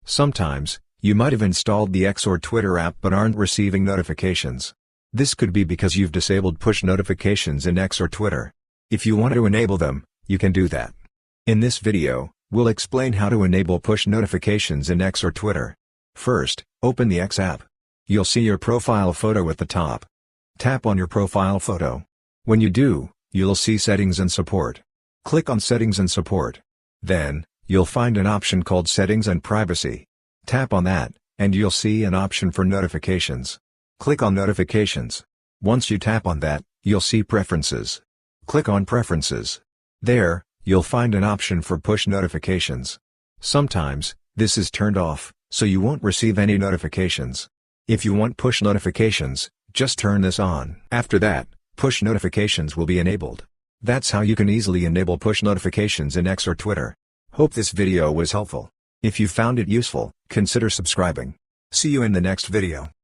Sometimes, you might have installed the X or Twitter app but aren't receiving notifications. This could be because you've disabled push notifications in X or Twitter. If you want to enable them, you can do that. In this video, we'll explain how to enable push notifications in X or Twitter. First, open the X app. You'll see your profile photo at the top. Tap on your profile photo. When you do, you'll see Settings and Support. Click on Settings and Support. Then, you'll find an option called Settings and Privacy. Tap on that, and you'll see an option for Notifications. Click on Notifications. Once you tap on that, you'll see Preferences. Click on Preferences. There, you'll find an option for push notifications. Sometimes, this is turned off, so you won't receive any notifications. If you want push notifications, just turn this on. After that, push notifications will be enabled. That's how you can easily enable push notifications in X or Twitter. Hope this video was helpful. If you found it useful, consider subscribing. See you in the next video.